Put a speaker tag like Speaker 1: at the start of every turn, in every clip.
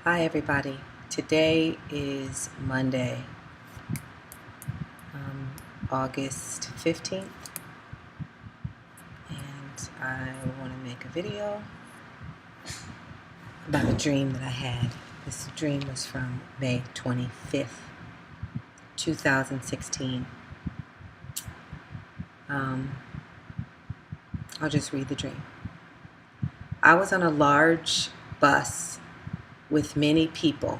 Speaker 1: Hi everybody. Today is Monday, August 15th, and I want to make a video about a dream that I had. This dream was from May 25th, 2016. I'll just read the dream. I was on a large bus with many people.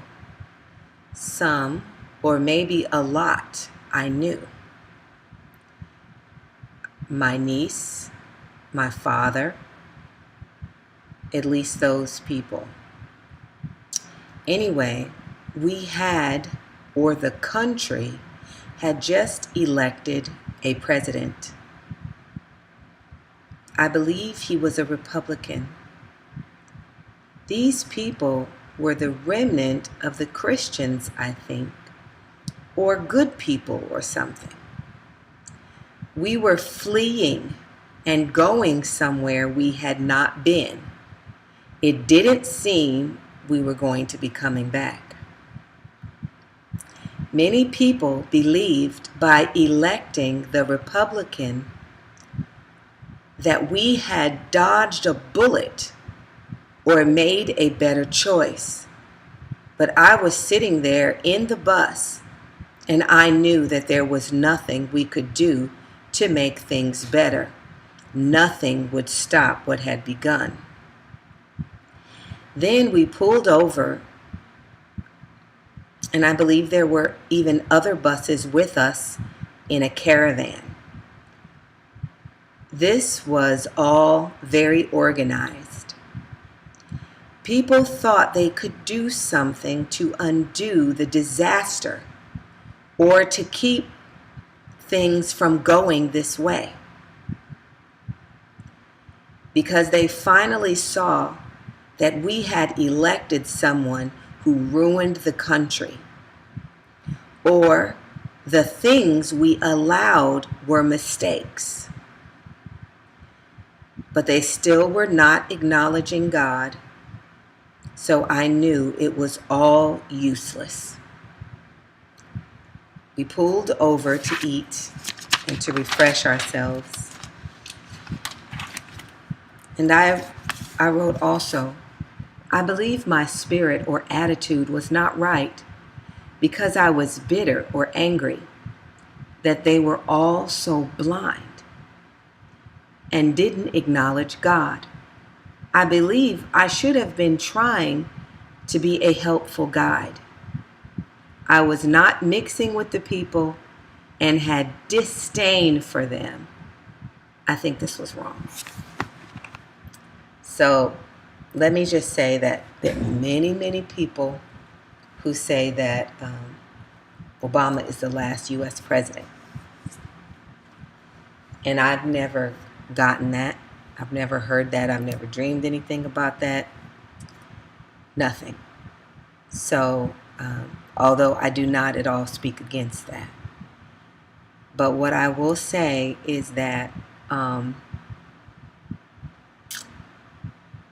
Speaker 1: Some, or maybe a lot, I knew. My niece, my father, at least those people. Anyway, we had, or the country had just elected a president. I believe he was a Republican. These people were the remnant of the Christians, I think, or good people or something. We were fleeing and going somewhere we had not been. It didn't seem we were going to be coming back. Many people believed by electing the Republican that we had dodged a bullet or made a better choice. But I was sitting there in the bus, and I knew that there was nothing we could do to make things better. Nothing would stop what had begun. Then we pulled over, and I believe there were even other buses with us in a caravan. This was all very organized. People thought they could do something to undo the disaster or to keep things from going this way, because they finally saw that we had elected someone who ruined the country, or the things we allowed were mistakes. But they still were not acknowledging God, so I knew it was all useless. We pulled over to eat and to refresh ourselves. And I wrote also, I believe my spirit or attitude was not right because I was bitter or angry that they were all so blind and didn't acknowledge God. I believe I should have been trying to be a helpful guide. I was not mixing with the people and had disdain for them. I think this was wrong. So let me just say that there are many, many people who say that Obama is the last U.S. president. And I've never gotten that. I've never heard that. I've never dreamed anything about that. Nothing. So, although I do not at all speak against that. But what I will say is that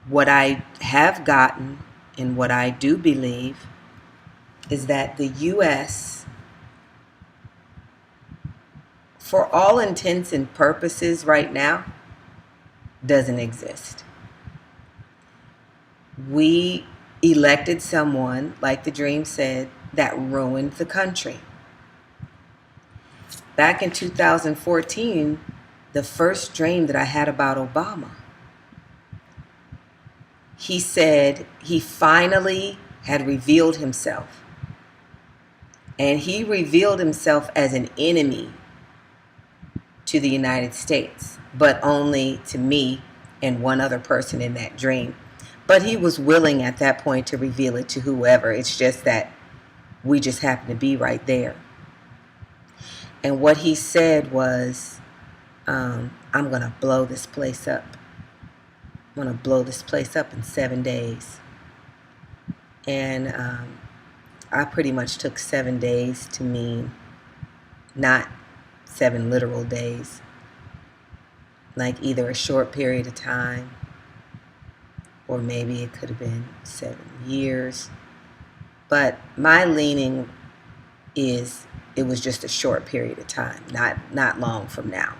Speaker 1: what I have gotten and what I do believe is that the U.S., for all intents and purposes right now, doesn't exist. We elected someone, like the dream said, that ruined the country. Back in 2014, the first dream that I had about Obama, he said he finally had revealed himself. And he revealed himself as an enemy to the United States, but only to me and one other person in that dream. But he was willing at that point to reveal it to whoever. It's just that we just happened to be right there. And what he said was, I'm going to blow this place up. I'm going to blow this place up in 7 days. And I pretty much took 7 days to mean not 7 literal days, like either a short period of time, or maybe it could have been 7 years, But my leaning is it was just a short period of time, not long from now,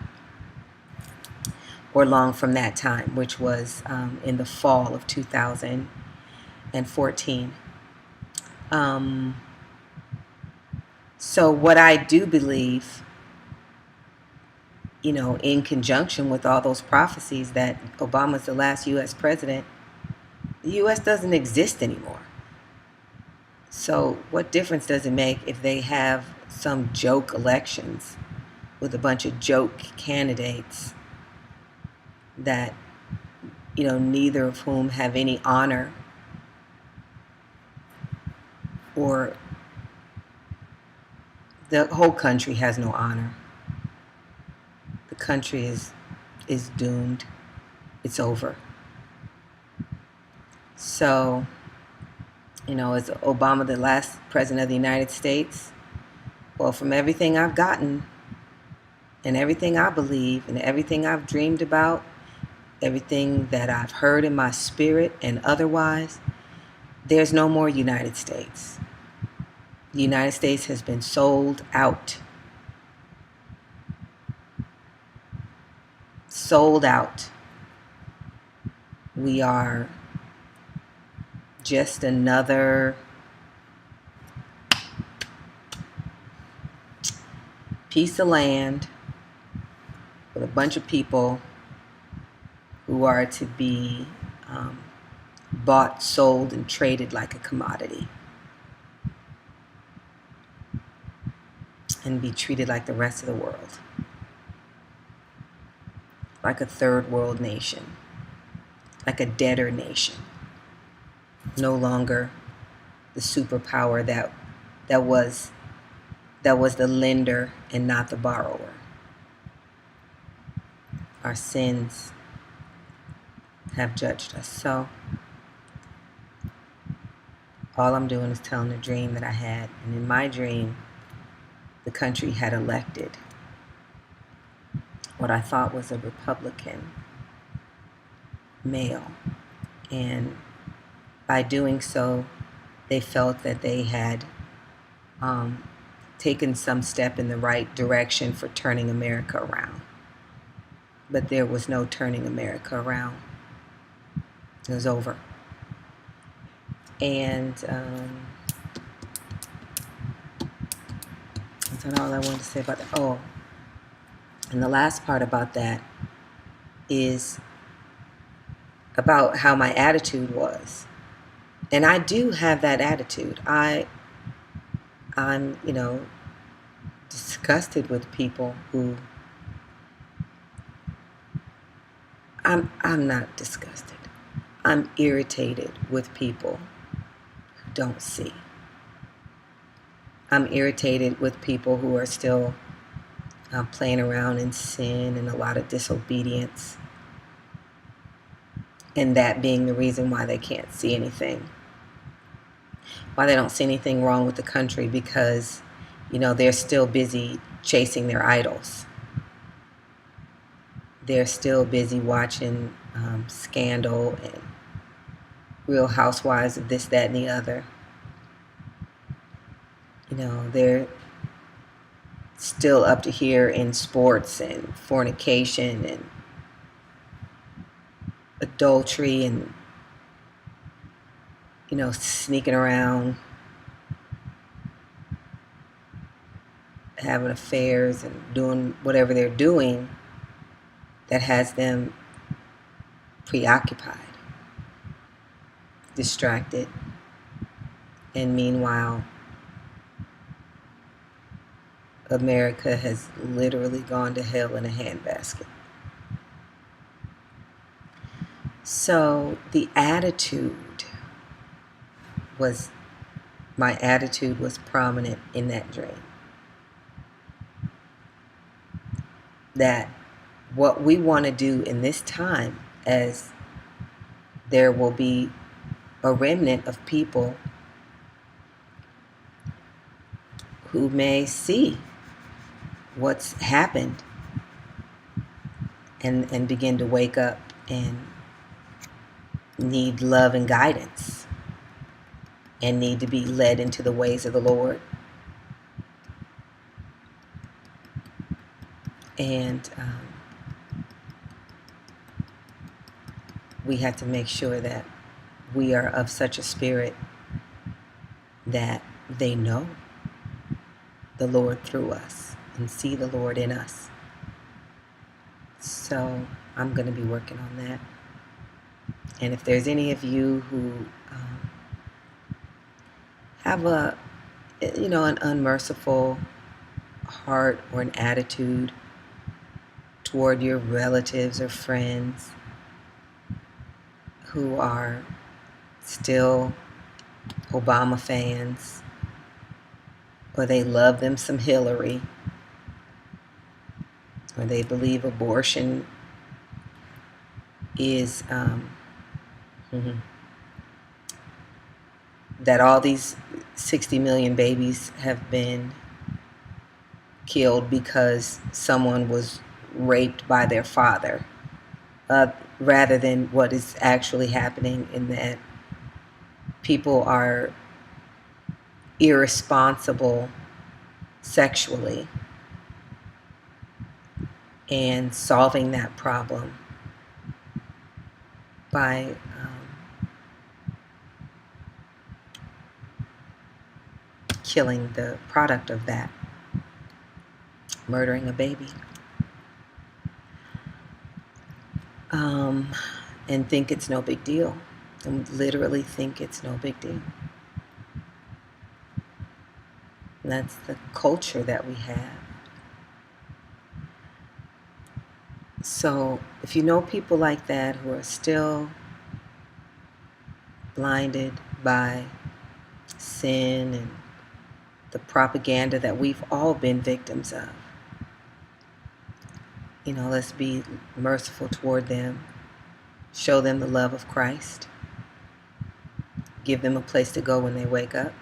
Speaker 1: or long from that time, which was in the fall of 2014. So what I do believe, in conjunction with all those prophecies that Obama's the last U.S. president, the U.S. doesn't exist anymore. So what difference does it make if they have some joke elections with a bunch of joke candidates that, neither of whom have any honor, or the whole country has no honor. The country is doomed. It's over. So, is Obama the last president of the United States? Well, from everything I've gotten and everything I believe and everything I've dreamed about, everything that I've heard in my spirit and otherwise, there's no more United States. The United States has been sold out. Sold out. We are just another piece of land with a bunch of people who are to be bought, sold, and traded like a commodity, and be treated like the rest of the world, like a third world nation, like a debtor nation, no longer the superpower that was the lender and not the borrower. Our sins have judged us. So all I'm doing is telling the dream that I had. And in my dream, the country had elected what I thought was a Republican male. And by doing so, they felt that they had taken some step in the right direction for turning America around. But there was no turning America around. It was over. And that's not all I wanted to say about that. Oh, and the last part about that is about how my attitude was. And I do have that attitude. I'm disgusted with people who I'm not disgusted. I'm irritated with people who don't see. I'm irritated with people who are still playing around in sin and a lot of disobedience, and that being the reason why they can't see anything. Why they don't see anything wrong with the country, because, they're still busy chasing their idols. They're still busy watching Scandal and Real Housewives of this, that, and the other. They're still up to here in sports and fornication and adultery and, sneaking around, having affairs and doing whatever they're doing that has them preoccupied, distracted, and meanwhile, America has literally gone to hell in a handbasket. So my attitude was prominent in that dream. That what we want to do in this time, as there will be a remnant of people who may see what's happened and begin to wake up and need love and guidance. and need to be led into the ways of the Lord. And we have to make sure that we are of such a spirit that they know the Lord through us and see the Lord in us. So I'm going to be working on that. And if there's any of you who have an unmerciful heart or an attitude toward your relatives or friends who are still Obama fans, or they love them some Hillary, or they believe abortion is that all these 60 million babies have been killed because someone was raped by their father, rather than what is actually happening, in that people are irresponsible sexually, and solving that problem by killing the product of that, murdering a baby, and think it's no big deal, and literally think it's no big deal. And that's the culture that we have. So if you know people like that who are still blinded by sin and the propaganda that we've all been victims of, let's be merciful toward them. Show them the love of Christ. Give them a place to go when they wake up.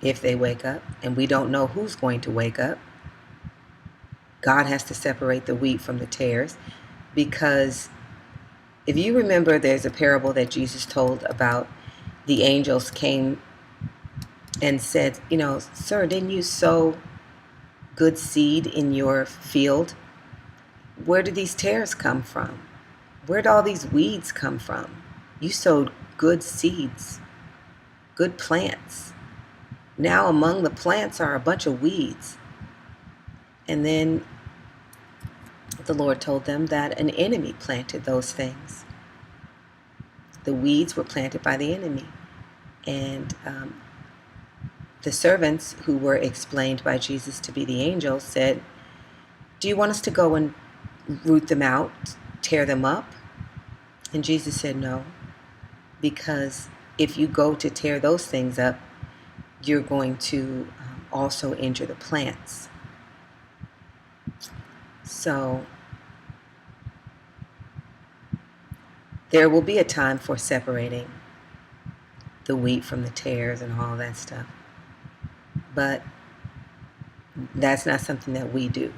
Speaker 1: If they wake up, and we don't know who's going to wake up. God has to separate the wheat from the tares, because if you remember, there's a parable that Jesus told about the angels came and said, sir, didn't you sow good seed in your field? Where did these tares come from? Where did all these weeds come from? You sowed good seeds, good plants. Now among the plants are a bunch of weeds. And then the Lord told them that an enemy planted those things. The weeds were planted by the enemy. And the servants, who were explained by Jesus to be the angels, said, do you want us to go and root them out, tear them up? And Jesus said, no, because if you go to tear those things up, you're going to also injure the plants. So there will be a time for separating the wheat from the tares and all that stuff. But that's not something that we do.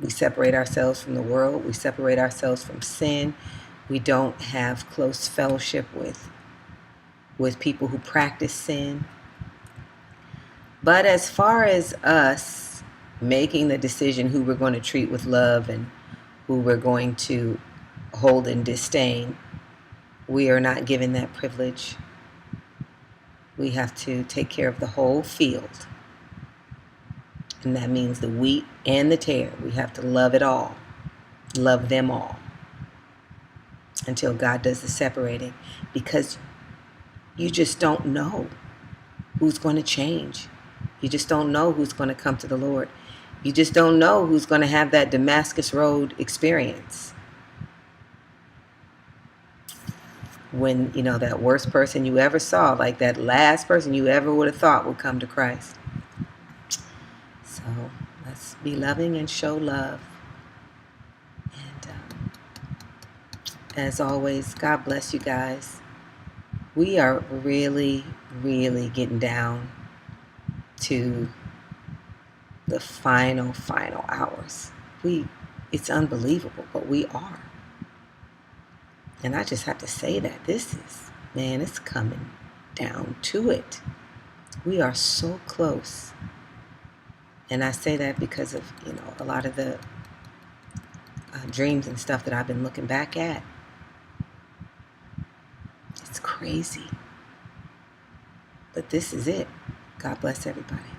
Speaker 1: We separate ourselves from the world. We separate ourselves from sin. We don't have close fellowship with people who practice sin. But as far as us making the decision who we're going to treat with love and who we're going to hold in disdain, we are not given that privilege. We have to take care of the whole field. And that means the wheat and the tare. We have to love it all. Love them all. Until God does the separating. Because you just don't know who's going to change. You just don't know who's going to come to the Lord. You just don't know who's going to have that Damascus Road experience. When, that worst person you ever saw, like that last person you ever would have thought would come to Christ. So let's be loving and show love. And as always, God bless you guys. We are really, really getting down to the final hours. It's unbelievable, but we are. And I just have to say that this is Man, it's coming down to it. We are so close. And I say that because of, a lot of the dreams and stuff that I've been looking back at. It's crazy. But this is it. God bless everybody.